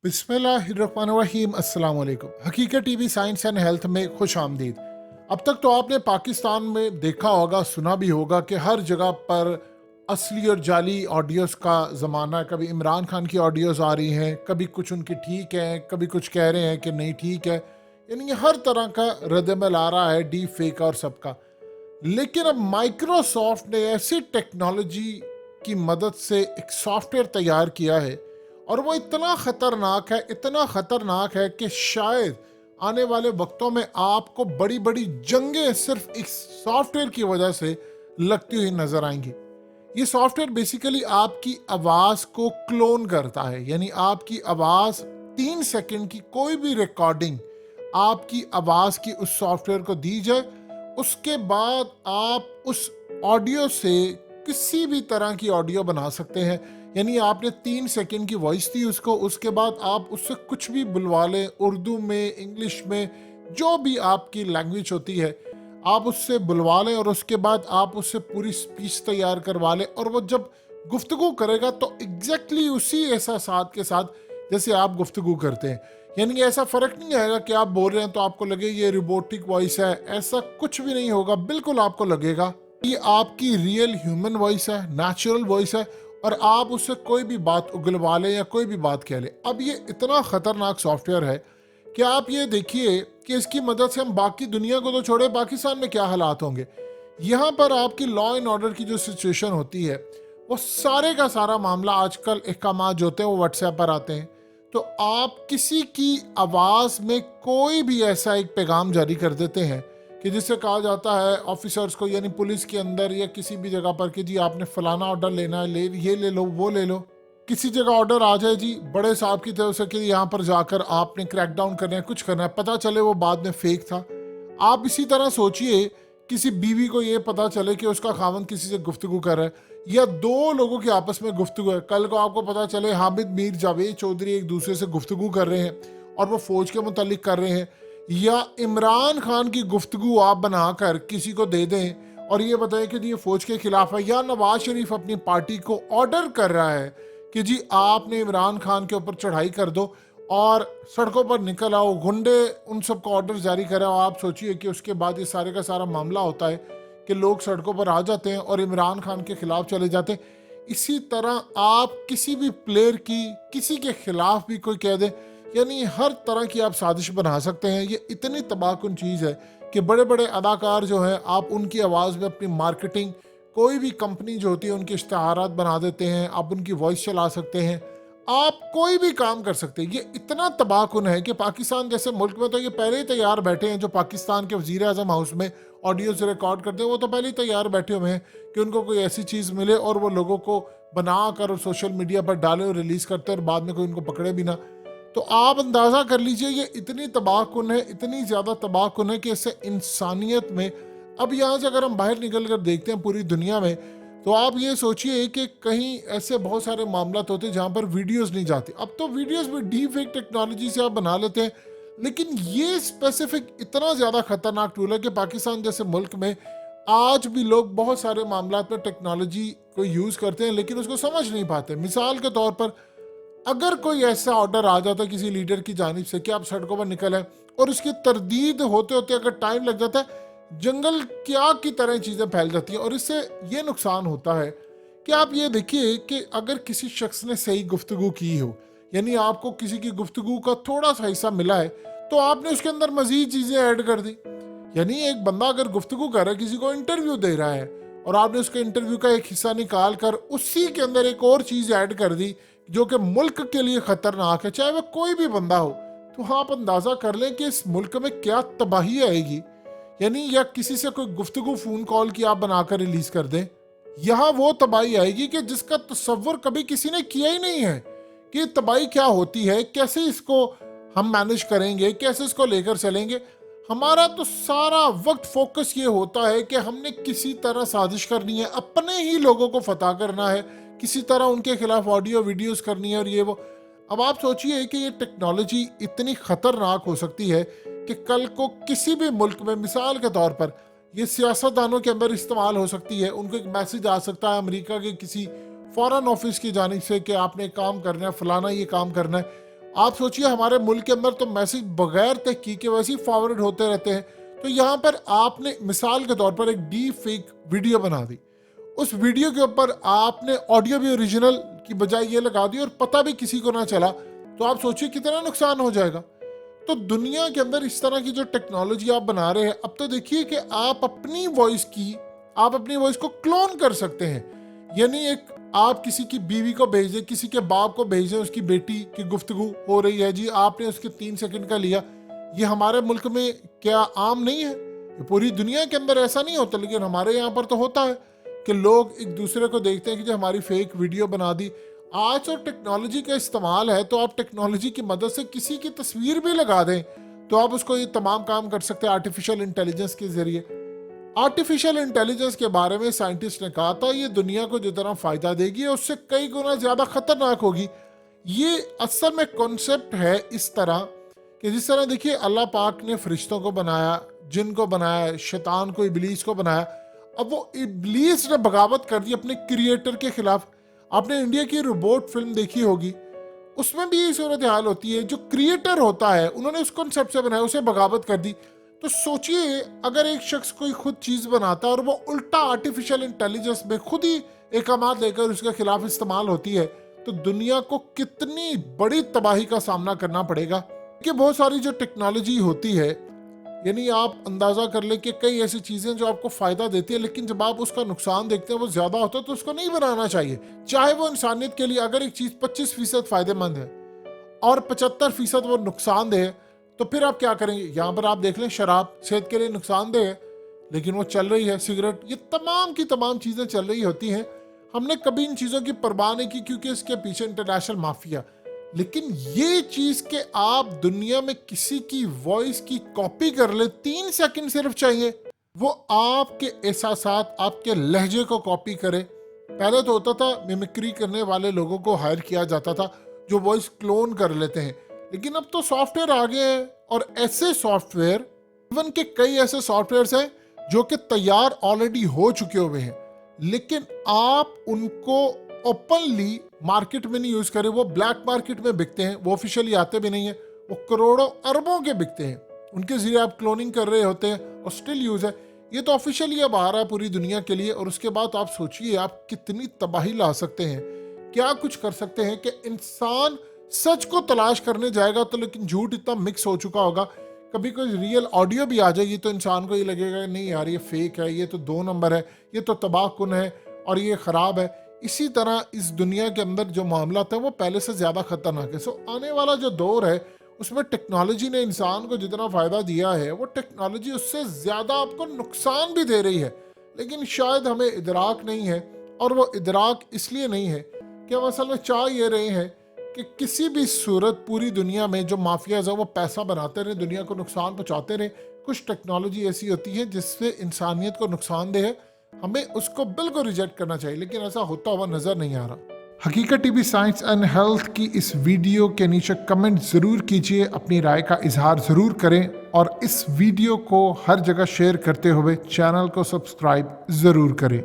बिस्मिल्लाहिर्रहमानिर्रहीम। अस्सलाम वालेकुम। हकीकत टीवी साइंस एंड हेल्थ में खुश आमदीद। अब तक तो आपने पाकिस्तान में देखा होगा, सुना भी होगा कि हर जगह पर असली और जाली ऑडियोज़ का ज़माना है। कभी इमरान खान की ऑडियोज़ आ रही हैं, कभी कुछ उनकी ठीक हैं, कभी कुछ कह रहे हैं कि नहीं ठीक है। यानी ये हर तरह का रद्दमल आ रहा है, डीप फेक और सबका। लेकिन अब माइक्रोसॉफ्ट ने ऐसी टेक्नोलॉजी की मदद से एक सॉफ्टवेयर तैयार किया है, और वो इतना ख़तरनाक है कि शायद आने वाले वक्तों में आपको बड़ी बड़ी जंगें सिर्फ इस सॉफ्टवेयर की वजह से लगती हुई नज़र आएंगी। ये सॉफ्टवेयर बेसिकली आपकी आवाज़ को क्लोन करता है, यानी आपकी आवाज़ 3 सेकंड की कोई भी रिकॉर्डिंग आपकी आवाज़ की उस सॉफ्टवेयर को दी जाए, उसके बाद आप उस ऑडियो से किसी भी तरह की ऑडियो बना सकते हैं। यानी आपने 3 सेकंड की वॉइस दी उसको, उसके बाद आप उससे कुछ भी बुलवा लें, उर्दू में, इंग्लिश में, जो भी आपकी लैंग्वेज होती है आप उससे बुलवा लें, और उसके बाद आप उससे पूरी स्पीच तैयार करवा लें, और वो जब गुफ्तगू करेगा तो एग्जैक्टली उसी एहसासात के साथ जैसे आप गुफ्तगू करते हैं। यानी ऐसा फ़र्क नहीं आएगा कि आप बोल रहे हैं तो आपको लगे ये रोबोटिक वॉइस है, ऐसा कुछ भी नहीं होगा। बिल्कुल आपको लगेगा ये आपकी रियल ह्यूमन वॉइस है, नेचुरल वॉइस है, और आप उससे कोई भी बात उगलवा लें या कोई भी बात कह लें। अब ये इतना ख़तरनाक सॉफ्टवेयर है कि आप ये देखिए कि इसकी मदद से हम बाकी दुनिया को तो छोड़े, पाकिस्तान में क्या हालात होंगे। यहाँ पर आपकी लॉ एंड ऑर्डर की जो सिचुएशन होती है, वो सारे का सारा मामला आजकल अहकाम जो होते हैं वो व्हाट्सएप पर आते हैं। तो आप किसी की आवाज़ में कोई भी ऐसा एक पैगाम जारी कर देते हैं कि जिससे कहा जाता है ऑफिसर्स को, यानी पुलिस के अंदर या किसी भी जगह पर, कि जी आपने फलाना ऑर्डर लेना है, ये ले लो, वो ले लो। किसी जगह ऑर्डर आ जाए जी बड़े साहब की तरफ से कि यहाँ पर जाकर आपने क्रैकडाउन करना है, कुछ करना है, पता चले वो बाद में फेक था। आप इसी तरह सोचिए, किसी बीवी को ये पता चले कि उसका खावंद किसी से गुफ्तगू कर रहा है, या दो लोगों की आपस में गुफ्तगू है, कल को आपको पता चले हामिद मीर जावेद चौधरी एक दूसरे से गुफ्तगू कर रहे हैं और वो फौज के मुतालिक कर रहे हैं, या इमरान खान की गुफ्तगू आप बनाकर किसी को दे दें और ये बताएं कि ये फौज के खिलाफ है, या नवाज शरीफ अपनी पार्टी को ऑर्डर कर रहा है कि जी आपने इमरान खान के ऊपर चढ़ाई कर दो और सड़कों पर निकल आओ, गुंडे उन सबको ऑर्डर जारी करे। और आप सोचिए कि उसके बाद ये सारे का सारा मामला होता है कि लोग सड़कों पर आ जाते हैं और इमरान खान के खिलाफ चले जाते हैं। इसी तरह आप किसी भी प्लेयर की किसी के खिलाफ भी कोई कह दे, यानी हर तरह की आप साजिश बना सकते हैं। ये इतनी तबाहकुन चीज़ है कि बड़े बड़े अदाकार जो हैं, आप उनकी आवाज़ में अपनी मार्केटिंग, कोई भी कंपनी जो होती है उनके इश्तहारात बना देते हैं, आप उनकी वॉइस चला सकते हैं, आप कोई भी काम कर सकते हैं। ये इतना तबाहकुन है कि पाकिस्तान जैसे मुल्क में तो ये पहले ही तैयार बैठे हैं। जो पाकिस्तान के वज़ीर आज़म हाउस में ऑडियो से रिकॉर्ड करते हैं वो तो पहले ही तैयार बैठे हुए हैं कि उनको कोई ऐसी चीज़ मिले और वो लोगों को बना कर सोशल मीडिया पर डाले और रिलीज़ करते हैं, और बाद में कोई उनको पकड़े भी ना। तो आप अंदाज़ा कर लीजिए ये इतनी तबाहकुन है, इतनी ज़्यादा तबाहकुन है कि इससे इंसानियत में, अब यहाँ से अगर हम बाहर निकल कर देखते हैं पूरी दुनिया में, तो आप ये सोचिए कि कहीं ऐसे बहुत सारे मामला होते हैं जहाँ पर वीडियोस नहीं जाती। अब तो वीडियोस भी डीप फेक टेक्नोलॉजी से आप बना लेते हैं, लेकिन ये स्पेसिफिक इतना ज़्यादा खतरनाक टूल है कि पाकिस्तान जैसे मुल्क में आज भी लोग बहुत सारे मामला में टेक्नोलॉजी को यूज़ करते हैं लेकिन उसको समझ नहीं पाते। मिसाल के तौर पर, अगर कोई ऐसा ऑर्डर आ जाता है किसी लीडर की जानिब से कि आप सड़कों पर निकल आए, और उसकी तरदीद होते होते अगर टाइम लग जाता है, जंगल क्या की तरह चीज़ें फैल जाती हैं। और इससे ये नुकसान होता है कि आप ये देखिए कि अगर किसी शख्स ने सही गुफ्तगू की हो, यानी आपको किसी की गुफ्तगू का थोड़ा सा हिस्सा मिला है, तो आपने उसके अंदर मजीद चीज़ें ऐड कर दी। यानी एक बंदा अगर गुफ्तगू कर रहा है, किसी को इंटरव्यू दे रहा है, और आपने उसके इंटरव्यू का एक हिस्सा निकाल कर उसी के अंदर एक और चीज़ ऐड कर दी जो कि मुल्क के लिए ख़तरनाक है, चाहे वह कोई भी बंदा हो, तो आप अंदाज़ा कर लें कि इस मुल्क में क्या तबाही आएगी। यानी या किसी से कोई गुफ्तगू फ़ोन कॉल की आप बनाकर रिलीज़ कर दें, यहाँ वो तबाही आएगी कि जिसका तसव्वुर कभी किसी ने किया ही नहीं है कि तबाही क्या होती है, कैसे इसको हम मैनेज करेंगे, कैसे इसको लेकर चलेंगे। हमारा तो सारा वक्त फोकस ये होता है कि हमने किसी तरह साजिश करनी है, अपने ही लोगों को फतह करना है, किसी तरह उनके खिलाफ ऑडियो वीडियोस करनी है और ये वो। अब आप सोचिए कि ये टेक्नोलॉजी इतनी ख़तरनाक हो सकती है कि कल को किसी भी मुल्क में, मिसाल के तौर पर, ये सियासतदानों के अंदर इस्तेमाल हो सकती है। उनको एक मैसेज आ सकता है अमेरिका के किसी फॉरेन ऑफिस की जानिब से कि आपने काम करना है, फलाना ये काम करना है, آپ سوچئے ہمارے ملک کے اندر تو میسج بغیر تحقیق کے ویسے ہی فارورڈ ہوتے رہتے ہیں. تو یہاں پر آپ نے مثال کے طور پر ایک ڈیپ فیک ویڈیو بنا دی. اس ویڈیو کے اوپر آپ نے آڈیو بھی اوریجنل کی بجائے یہ لگا دی اور پتہ بھی کسی کو نہ چلا. تو آپ سوچئے کتنا نقصان ہو جائے گا. تو دنیا کے اندر اس طرح کی جو ٹیکنالوجی آپ بنا رہے ہیں، اب تو دیکھیے کہ آپ اپنی وائس کو کلون کر سکتے ہیں. یعنی ایک آپ کسی کی بیوی کو بھیج دیں، کسی کے باپ کو بھیج دیں، اس کی بیٹی کی گفتگو ہو رہی ہے جی، آپ نے اس کے 3 سیکنڈ کا لیا. یہ ہمارے ملک میں کیا عام نہیں ہے؟ یہ پوری دنیا کے اندر ایسا نہیں ہوتا، لیکن ہمارے یہاں پر تو ہوتا ہے کہ لوگ ایک دوسرے کو دیکھتے ہیں کہ جو ہماری فیک ویڈیو بنا دی. آج تو ٹیکنالوجی کا استعمال ہے، تو آپ ٹیکنالوجی کی مدد سے کسی کی تصویر بھی لگا دیں تو آپ اس کو یہ تمام کام کر سکتے ہیں آرٹیفیشل انٹیلیجنس کے ذریعے. آرٹیفیشل انٹیلیجنس کے بارے میں سائنٹسٹ نے کہا تھا یہ دنیا کو جتنا فائدہ دے گی اس سے کئی گنا زیادہ خطرناک ہوگی. یہ اصل میں کانسیپٹ ہے اس طرح کہ جس طرح دیکھیے اللہ پاک نے فرشتوں کو بنایا، جن کو بنایا، شیطان کو، ابلیس کو بنایا. اب وہ ابلیس نے بغاوت کر دی اپنے کریٹر کے خلاف. آپ نے انڈیا کی روبوٹ فلم دیکھی ہوگی، اس میں بھی یہ صورتحال ہوتی ہے. جو کریٹر ہوتا ہے انہوں نے اس کنسیپٹ سے بنایا، اسے بغاوت کر دی. تو سوچئے اگر ایک شخص کوئی خود چیز بناتا ہے اور وہ الٹا آرٹیفیشل انٹیلیجنس میں خود ہی احکامات لے کر اس کے خلاف استعمال ہوتی ہے تو دنیا کو کتنی بڑی تباہی کا سامنا کرنا پڑے گا. کہ بہت ساری جو ٹیکنالوجی ہوتی ہے، یعنی آپ اندازہ کر لیں کہ کئی ایسی چیزیں جو آپ کو فائدہ دیتی ہے، لیکن جب آپ اس کا نقصان دیکھتے ہیں وہ زیادہ ہوتا ہے تو اس کو نہیں بنانا چاہیے. چاہے وہ انسانیت کے لیے اگر ایک چیز 25% فائدہ مند ہے اور 75% وہ نقصان دہ ہے تو پھر آپ کیا کریں گے؟ یہاں پر آپ دیکھ لیں شراب صحت کے لیے نقصان دہ ہے لیکن وہ چل رہی ہے، سگریٹ، یہ تمام کی تمام چیزیں چل رہی ہوتی ہیں. ہم نے کبھی ان چیزوں کی پرواہ نہیں کی کیونکہ اس کے پیچھے انٹرنیشنل مافیا. لیکن یہ چیز کہ آپ دنیا میں کسی کی وائس کی کاپی کر لیں، 3 سیکنڈ صرف چاہیے، وہ آپ کے احساسات، آپ کے لہجے کو کاپی کرے. پہلے تو ہوتا تھا میمکری کرنے والے لوگوں کو ہائر کیا جاتا تھا جو وائس کلون کر لیتے ہیں، لیکن اب تو سافٹ ویئر آ گئے ہیں اور ایسے سافٹ ویئر، ایون کہ کئی ایسے سافٹ ویئرز ہیں جو کہ تیار آلریڈی ہو چکے ہوئے ہیں، لیکن آپ ان کو اوپنلی مارکیٹ میں نہیں یوز کریں. وہ بلیک مارکیٹ میں بکتے ہیں، وہ آفیشیلی آتے بھی نہیں ہیں، وہ کروڑوں اربوں کے بکتے ہیں. ان کے ذریعے آپ کلوننگ کر رہے ہوتے ہیں اور سٹل یوز ہے. یہ تو آفیشیلی اب آ رہا ہے پوری دنیا کے لیے. اور اس کے بعد آپ سوچئے آپ کتنی تباہی لا سکتے ہیں، کیا کچھ کر سکتے ہیں کہ انسان سچ کو تلاش کرنے جائے گا تو لیکن جھوٹ اتنا مکس ہو چکا ہوگا. کبھی کوئی ریئل آڈیو بھی آ جائے گی تو انسان کو یہ لگے گا نہیں یار یہ فیک ہے، یہ تو 2 نمبر ہے، یہ تو تباہ کن ہے اور یہ خراب ہے. اسی طرح اس دنیا کے اندر جو معاملات ہیں وہ پہلے سے زیادہ خطرناک ہے. آنے والا جو دور ہے اس میں ٹیکنالوجی نے انسان کو جتنا فائدہ دیا ہے وہ ٹیکنالوجی اس سے زیادہ آپ کو نقصان بھی دے رہی ہے، لیکن شاید ہمیں ادراک نہیں ہے. اور وہ ادراک اس لیے نہیں ہے کہ ہم اصل میں چاہ یہ رہے ہیں کہ کسی بھی صورت پوری دنیا میں جو مافیاز ہیں وہ پیسہ بناتے رہے، دنیا کو نقصان پہنچاتے رہے. کچھ ٹیکنالوجی ایسی ہوتی ہے جس سے انسانیت کو نقصان دہ ہے، ہمیں اس کو بالکل ریجیکٹ کرنا چاہیے، لیکن ایسا ہوتا ہوا نظر نہیں آ رہا. حقیقت T V science and health کی اس ویڈیو کے نیچے کمنٹ ضرور کیجئے، اپنی رائے کا اظہار ضرور کریں اور اس ویڈیو کو ہر جگہ شیئر کرتے ہوئے چینل کو سبسکرائب ضرور کریں.